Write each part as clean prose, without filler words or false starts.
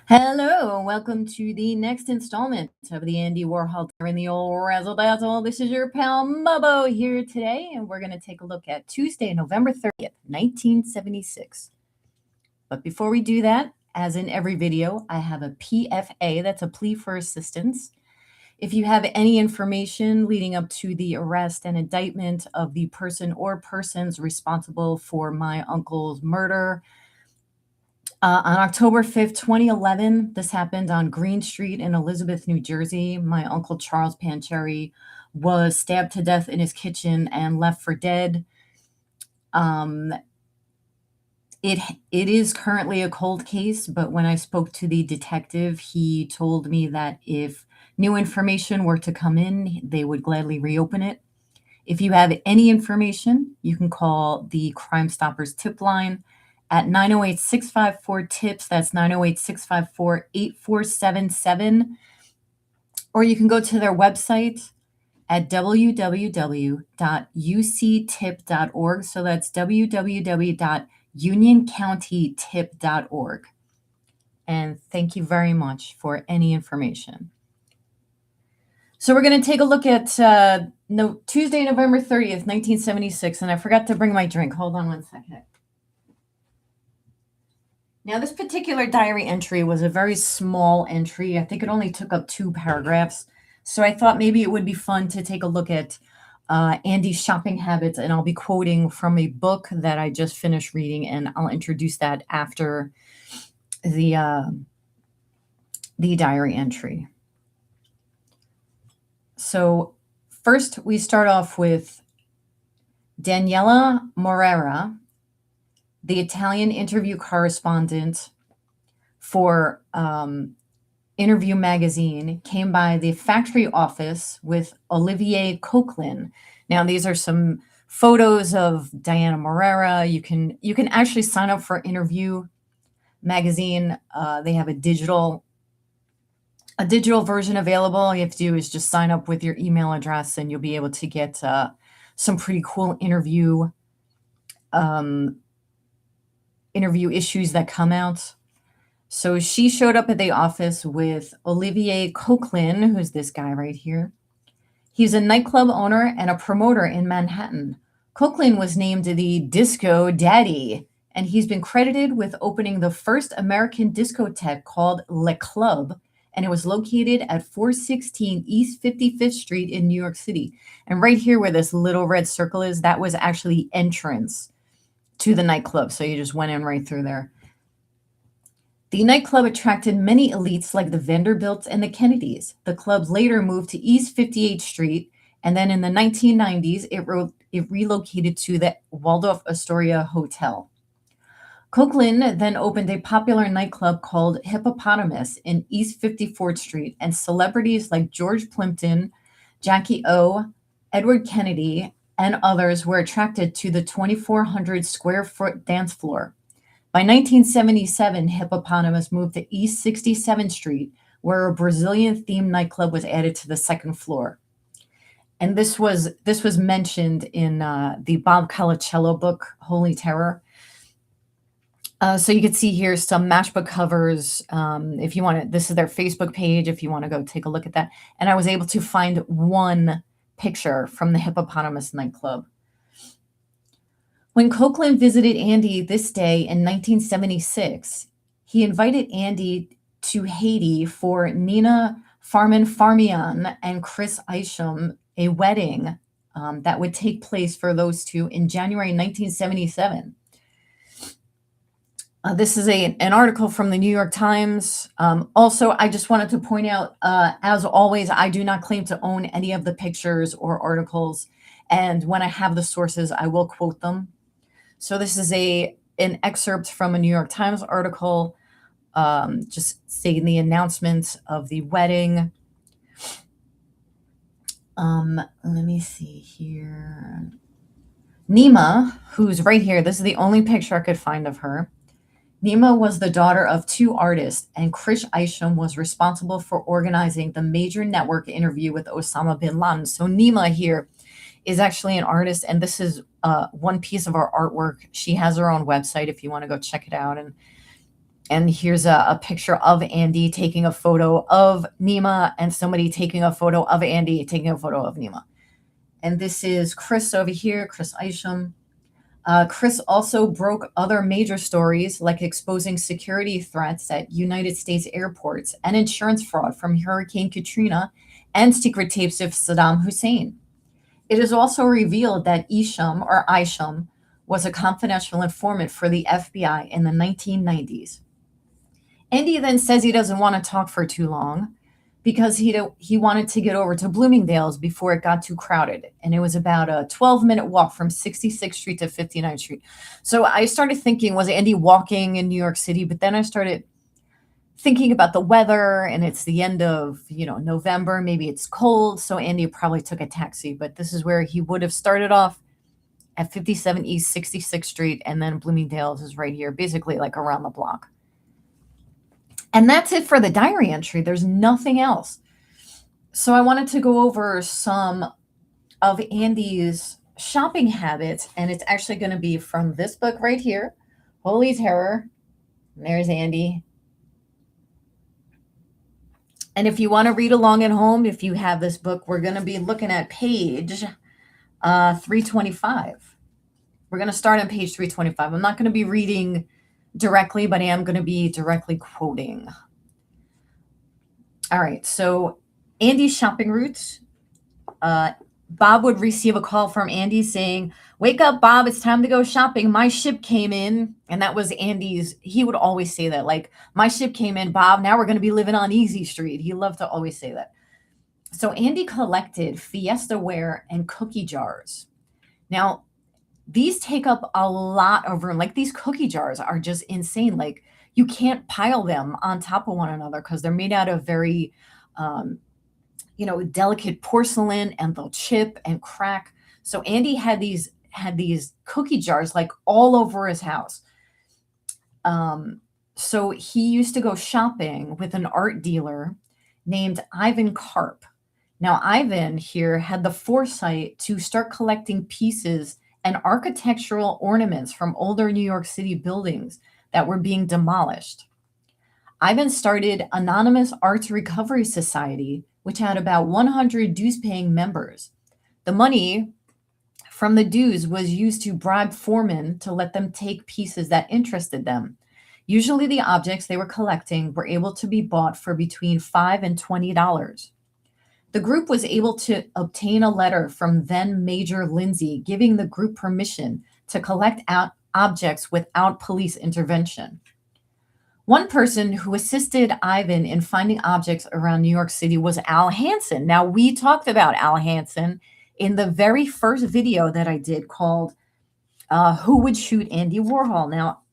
Hello, welcome to the next installment of the Andy Warhol and the old Razzle Dazzle. This is your pal Mubbo here today, and we're going to take a look at Tuesday, November 30th, 1976. But before we do that, as in every video, I have a PFA, that's a plea for assistance. If you have any information leading up to the arrest and indictment of the person or persons responsible for my uncle's murder, on October 5th, 2011, this happened on Green Street in Elizabeth, New Jersey. My uncle Charles Pancheri was stabbed to death in his kitchen and left for dead. It is currently a cold case, but when I spoke to the detective, he told me that if new information were to come in, they would gladly reopen it. If you have any information, you can call the Crime Stoppers tip line at 908-654-TIPS. That's 908-654-8477. Or you can go to their website at www.uctip.org. So that's www.unioncountytip.org. And thank you very much for any information. So we're going to take a look at Tuesday, November 30th, 1976. And I forgot to bring my drink. Hold on one second. Now, this particular diary entry was a very small entry. I think it only took up 2 paragraphs. So I thought maybe it would be fun to take a look at Andy's shopping habits, and I'll be quoting from a book that I just finished reading, and I'll introduce that after the diary entry. So first, we start off with Daniela Morera, the Italian interview correspondent for Interview Magazine, came by the factory office with Olivier Coquelin. Now, these are some photos of Diana Morera. You can actually sign up for Interview Magazine. They have a digital version available. All you have to do is just sign up with your email address, and you'll be able to get some pretty cool interview issues that come out. So she showed up at the office with Olivier Coquelin, who's this guy right here. He's a nightclub owner and a promoter in Manhattan. Coquelin was named the Disco Daddy, and he's been credited with opening the first American discotheque called Le Club, and it was located at 416 East 55th Street in New York City. And right here where this little red circle is, that was actually the entrance to the nightclub. So you just went in right through there. The nightclub attracted many elites like the Vanderbilts and the Kennedys. The club later moved to East 58th Street, and then in the 1990s, it relocated to the Waldorf Astoria Hotel. Coquelin then opened a popular nightclub called Hippopotamus in East 54th Street, and celebrities like George Plimpton, Jackie O, Edward Kennedy, and others were attracted to the 2,400 square foot dance floor. By 1977, Hippopotamus moved to East 67th Street, where a Brazilian-themed nightclub was added to the second floor. And this was mentioned in the Bob Colacello book, Holy Terror. So you can see here some matchbook covers. If you want to, this is their Facebook page, if you want to go take a look at that. And I was able to find one picture from the Hippopotamus nightclub. When Coquelin visited Andy this day in 1976, he invited Andy to Haiti for Nina Farmanfarmian and Chris Isham, a wedding that would take place for those two in January 1977. This is an article from the New York Times. Also, I just wanted to point out, as always, I do not claim to own any of the pictures or articles. And when I have the sources, I will quote them. So this is an excerpt from a New York Times article, just stating the announcement of the wedding. Let me see here. Nima, who's right here, this is the only picture I could find of her. Nima was the daughter of 2 artists, and Chris Isham was responsible for organizing the major network interview with Osama bin Laden. So Nima here is actually an artist, and this is one piece of our artwork. She has her own website if you want to go check it out. And And here's a picture of Andy taking a photo of Nima and somebody taking a photo of Andy taking a photo of Nima. And this is Chris over here, Chris Isham. Chris also broke other major stories like exposing security threats at United States airports and insurance fraud from Hurricane Katrina and secret tapes of Saddam Hussein. It is also revealed that Isham was a confidential informant for the FBI in the 1990s. Andy then says he doesn't want to talk for too long because he wanted to get over to Bloomingdale's before it got too crowded. And it was about a 12-minute walk from 66th Street to 59th Street. So I started thinking, was Andy walking in New York City? But then I started thinking about the weather, and it's the end of, November. Maybe it's cold, so Andy probably took a taxi. But this is where he would have started off at 57 East 66th Street, and then Bloomingdale's is right here, basically like around the block. And that's it for the diary entry. There's nothing else. So I wanted to go over some of Andy's shopping habits, and it's actually going to be from this book right here, Holy Terror. And there's Andy. And if you want to read along at home, if you have this book, we're going to be looking at page 325. We're going to start on page 325. I'm not going to be reading directly, but I am going to be directly quoting. All right, so Andy's shopping routes. Bob would receive a call from Andy saying, "Wake up, Bob, it's time to go shopping. My ship came in." And that was Andy's, he would always say that, like, "My ship came in, Bob, now we're going to be living on Easy Street." He loved to always say that. So Andy collected Fiesta ware and cookie jars. Now, these take up a lot of room. Like, these cookie jars are just insane. Like, you can't pile them on top of one another because they're made out of very, delicate porcelain, and they'll chip and crack. So Andy had these cookie jars like all over his house. So he used to go shopping with an art dealer named Ivan Karp. Now, Ivan here had the foresight to start collecting pieces and architectural ornaments from older New York City buildings that were being demolished. Ivan started Anonymous Arts Recovery Society, which had about 100 dues-paying members. The money from the dues was used to bribe foremen to let them take pieces that interested them. Usually the objects they were collecting were able to be bought for between $5 and $20. The group was able to obtain a letter from then Major Lindsay giving the group permission to collect objects without police intervention. One person who assisted Ivan in finding objects around New York City was Al Hansen. Now, we talked about Al Hansen in the very first video that I did called Who Would Shoot Andy Warhol? Now,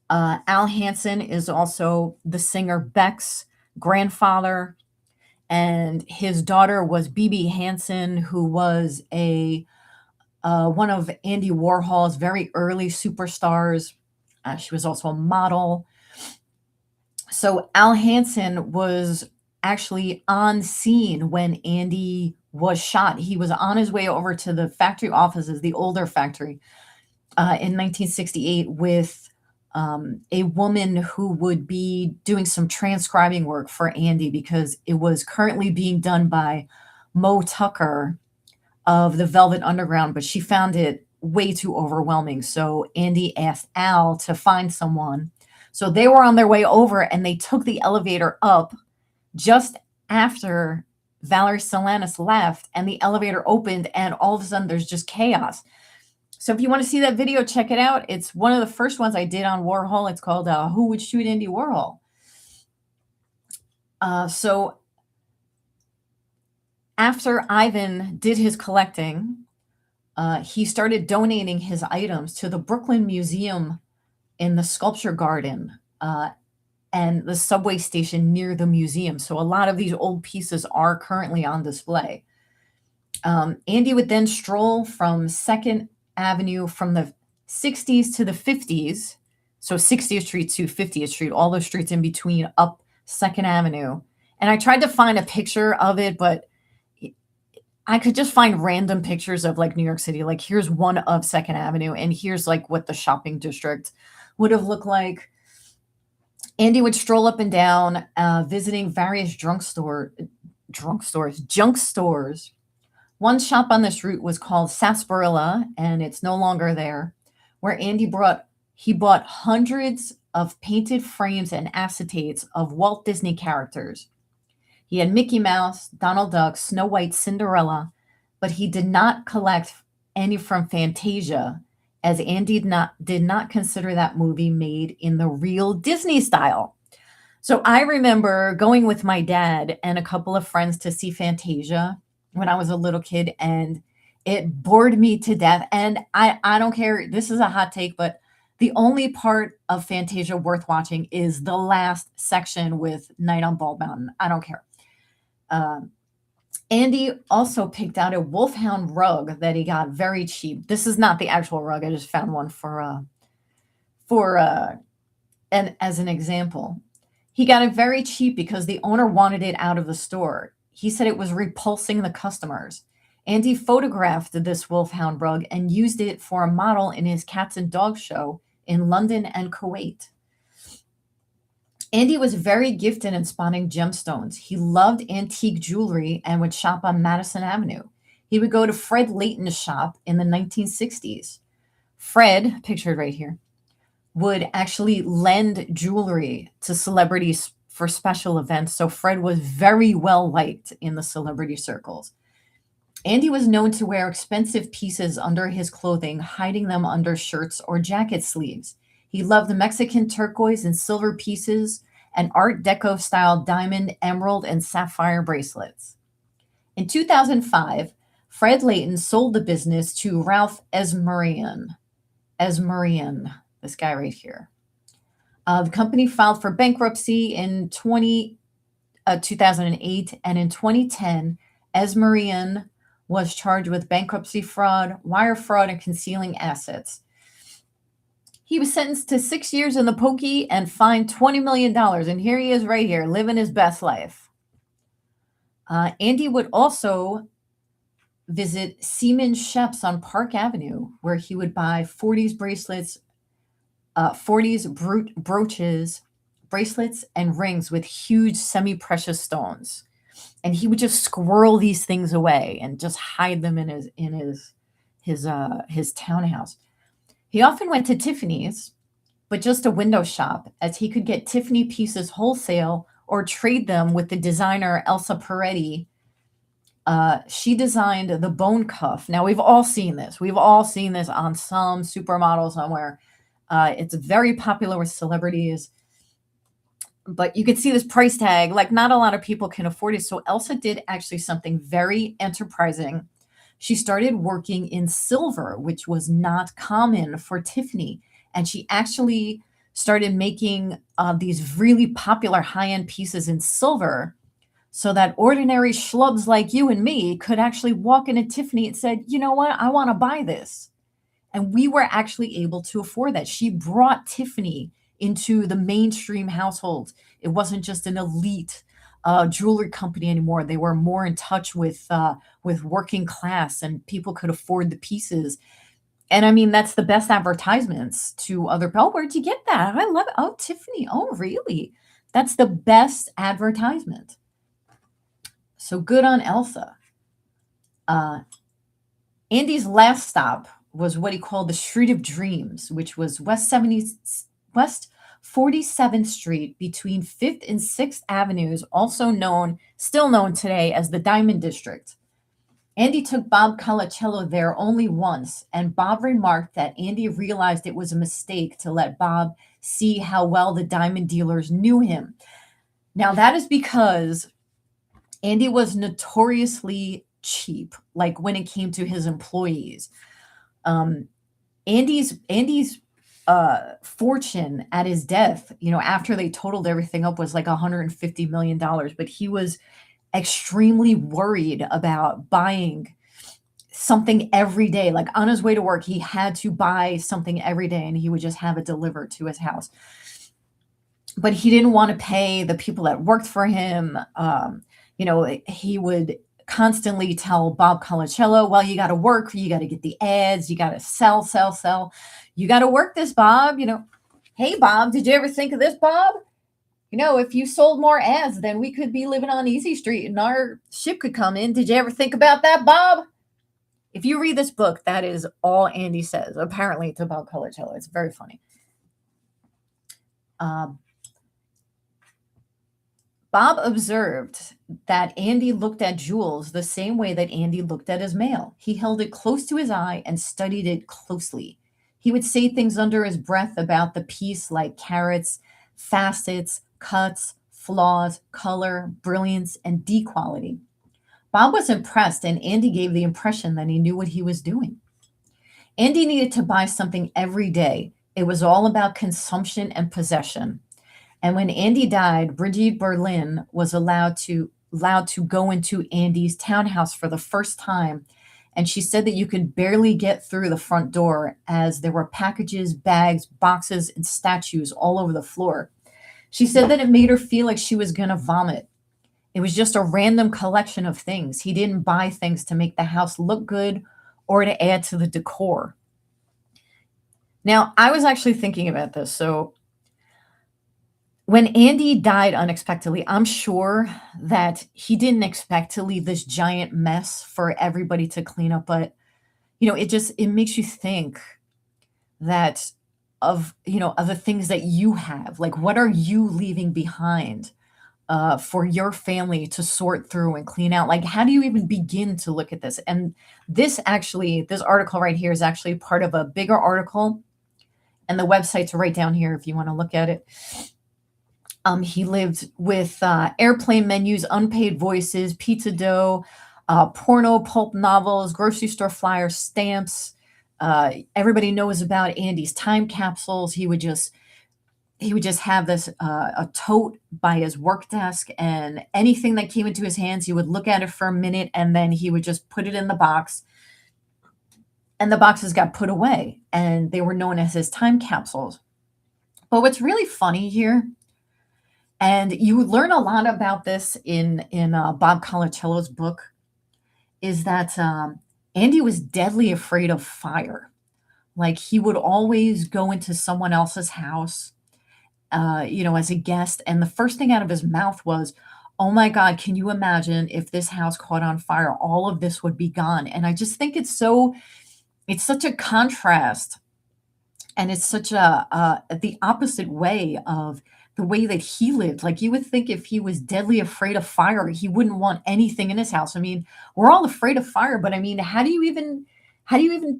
Al Hansen is also the singer Beck's grandfather, and his daughter was B.B. Hansen, who was one of Andy Warhol's very early superstars. She was also a model. So Al Hansen was actually on scene when Andy was shot. He was on his way over to the factory offices, the older factory, in 1968 with a woman who would be doing some transcribing work for Andy because it was currently being done by Mo Tucker of the Velvet Underground, but she found it way too overwhelming. So Andy asked Al to find someone. So they were on their way over, and they took the elevator up just after Valerie Solanas left, and the elevator opened, and all of a sudden there's just chaos. So if you want to see that video, check it out. It's one of the first ones I did on Warhol. It's called Who Would Shoot Andy Warhol? So after Ivan did his collecting, he started donating his items to the Brooklyn Museum in the Sculpture Garden and the subway station near the museum. So a lot of these old pieces are currently on display. Andy would then stroll from 2nd Avenue from the 60s to the 50s. So 60th Street to 50th Street, all those streets in between up 2nd Avenue. And I tried to find a picture of it, but I could just find random pictures of like New York City. Like here's one of 2nd Avenue, and here's like what the shopping district would have looked like. Andy would stroll up and down, visiting various junk stores. One shop on this route was called Sarsaparilla, and it's no longer there, where he bought hundreds of painted frames and acetates of Walt Disney characters. He had Mickey Mouse, Donald Duck, Snow White, Cinderella, but he did not collect any from Fantasia, as Andy did not consider that movie made in the real Disney style. So I remember going with my dad and a couple of friends to see Fantasia when I was a little kid, and it bored me to death. And I don't care, this is a hot take, but the only part of Fantasia worth watching is the last section with Night on Bald Mountain. I don't care. Andy also picked out a wolfhound rug that he got very cheap. This is not the actual rug. I just found one and as an example. He got it very cheap because the owner wanted it out of the store. He said it was repulsing the customers. Andy photographed this wolfhound rug and used it for a model in his cats and dogs show in London and Kuwait. Andy was very gifted in spotting gemstones. He loved antique jewelry and would shop on Madison Avenue. He would go to Fred Leighton's shop in the 1960s. Fred, pictured right here, would actually lend jewelry to celebrities for special events. So Fred was very well liked in the celebrity circles. Andy was known to wear expensive pieces under his clothing, hiding them under shirts or jacket sleeves. He loved the Mexican turquoise and silver pieces and Art Deco style diamond, emerald, and sapphire bracelets. In 2005, Fred Leighton sold the business to Ralph Esmerian, this guy right here. The company filed for bankruptcy in 2008, and in 2010, Esmerian was charged with bankruptcy fraud, wire fraud, and concealing assets. He was sentenced to 6 years in the pokey and fined $20 million. And here he is right here, living his best life. Andy would also visit Seaman Sheps on Park Avenue, where he would buy 40s bracelets, brooches, bracelets, and rings with huge semi-precious stones. And he would just squirrel these things away and just hide them in his townhouse. He often went to Tiffany's, but just a window shop, as he could get Tiffany pieces wholesale or trade them with the designer Elsa Peretti. She designed the bone cuff. Now, we've all seen this. We've all seen this on some supermodel somewhere. It's very popular with celebrities. But you could see this price tag. Like, not a lot of people can afford it. So Elsa did actually something very enterprising. She started working in silver, which was not common for Tiffany. And she actually started making these really popular high-end pieces in silver so that ordinary schlubs like you and me could actually walk into Tiffany and said, you know what, I want to buy this. And we were actually able to afford that. She brought Tiffany into the mainstream household. It wasn't just an elite jewelry company anymore. They were more in touch with working class, and people could afford the pieces. And I mean, that's the best advertisements to other people. Oh, where'd you get that? I love it. Oh, Tiffany. Oh, really? That's the best advertisement. So good on Elsa. Andy's last stop was what he called the Street of Dreams, which was West 47th Street between 5th and 6th Avenues, still known today as the Diamond District. Andy took Bob Colacello there only once, and Bob remarked that Andy realized it was a mistake to let Bob see how well the diamond dealers knew him. Now, that is because Andy was notoriously cheap, like when it came to his employees. Andy's fortune at his death, after they totaled everything up, was like $150 million. But he was extremely worried about buying something every day. Like on his way to work, he had to buy something every day, and he would just have it delivered to his house. But he didn't want to pay the people that worked for him. He would constantly tell Bob Colacello, well, you got to work, you got to get the ads, you got to sell. You got to work this, Bob. Hey, Bob, did you ever think of this, Bob? if you sold more ads, then we could be living on Easy Street and our ship could come in. Did you ever think about that, Bob? If you read this book, that is all Andy says. Apparently, it's about Colacello. It's very funny. Bob observed that Andy looked at Jules the same way that Andy looked at his mail. He held it close to his eye and studied it closely. He would say things under his breath about the piece like carrots, facets, cuts, flaws, color, brilliance, and D quality. Bob was impressed, and Andy gave the impression that he knew what he was doing. Andy needed to buy something every day. It was all about consumption and possession. And when Andy died, Brigitte Berlin was allowed to go into Andy's townhouse for the first time. And she said that you could barely get through the front door as there were packages, bags, boxes, and statues all over the floor. She said that it made her feel like she was going to vomit. It was just a random collection of things. He didn't buy things to make the house look good or to add to the decor. Now, I was actually thinking about this. So when Andy died unexpectedly, I'm sure that he didn't expect to leave this giant mess for everybody to clean up. But, it makes you think that of the things that you have. Like, what are you leaving behind for your family to sort through and clean out? Like, how do you even begin to look at this? And this article right here is actually part of a bigger article. And the website's right down here if you want to look at it. He lived with airplane menus, unpaid voices, pizza dough, porno, pulp novels, grocery store flyers, stamps. Everybody knows about Andy's time capsules. He would just have this a tote by his work desk, and anything that came into his hands, he would look at it for a minute, and then he would just put it in the box. And the boxes got put away, and they were known as his time capsules. But what's really funny here, and you learn a lot about this in Bob Colacello's book, is that Andy was deadly afraid of fire. Like, he would always go into someone else's house, as a guest, and the first thing out of his mouth was, "Oh my God, can you imagine if this house caught on fire? All of this would be gone." And I just think it's such a contrast, and it's such the opposite way of the way that he lived. Like, you would think if he was deadly afraid of fire, he wouldn't want anything in his house. I mean, we're all afraid of fire, but I mean, how do you even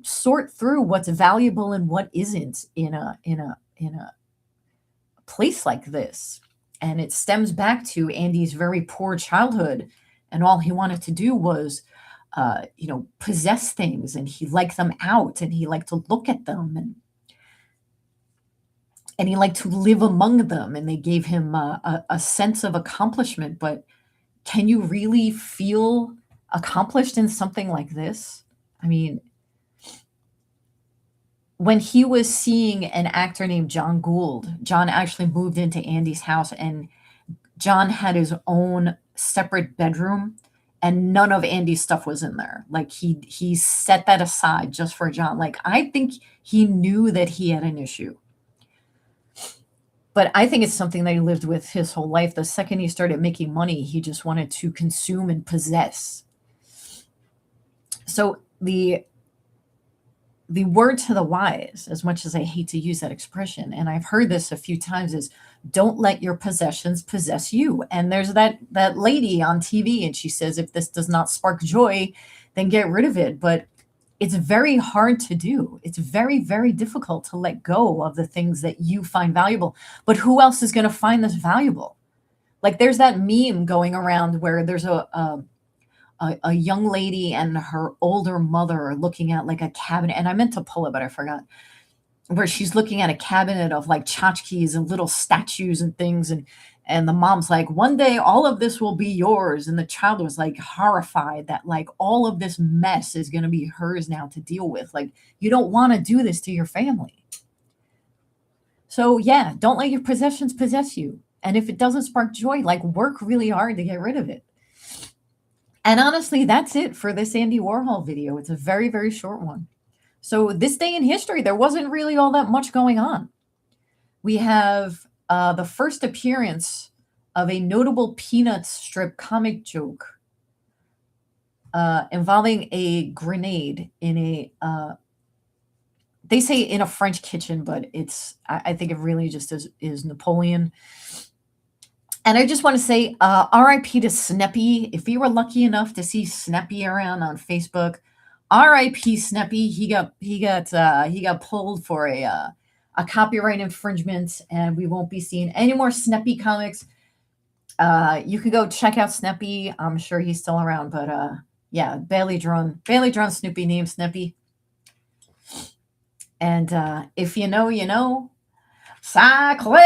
sort through what's valuable and what isn't in a place like this? And it stems back to Andy's very poor childhood, and all he wanted to do was possess things, and he liked them out, and he liked to look at them, and he liked to live among them, and they gave him a sense of accomplishment. But can you really feel accomplished in something like this? I mean, when he was seeing an actor named John Gould, John actually moved into Andy's house, and John had his own separate bedroom, and none of Andy's stuff was in there. Like, he set that aside just for John. Like, I think he knew that he had an issue. But I think it's something that he lived with his whole life. The second he started making money, he just wanted to consume and possess. So the word to the wise, as much as I hate to use that expression, and I've heard this a few times, is don't let your possessions possess you. And there's that lady on TV, and she says, if this does not spark joy, then get rid of it. But it's very hard to do. It's very, very difficult to let go of the things that you find valuable. But who else is going to find this valuable? Like, there's that meme going around where there's a young lady and her older mother looking at like a cabinet, and I meant to pull it, but I forgot, where she's looking at a cabinet of like tchotchkes and little statues and things. And the mom's like, one day all of this will be yours. And the child was like horrified that like all of this mess is going to be hers now to deal with. Like, you don't want to do this to your family. So yeah, don't let your possessions possess you. And if it doesn't spark joy, like, work really hard to get rid of it. And honestly, that's it for this Andy Warhol video. It's a very, very short one. So this day in history, there wasn't really all that much going on. We have the first appearance of a notable Peanuts strip comic joke involving a grenade in a they say in a French kitchen, but I think it really just is Napoleon. And I just want to say RIP to Sneppy. If you were lucky enough to see Sneppy around on Facebook, RIP Sneppy. He got pulled for a copyright infringement, and we won't be seeing any more Sneppy comics. You can go check out Sneppy. I'm sure he's still around, but yeah, barely drawn Snoopy named Sneppy. And if you know, you know. Cyclops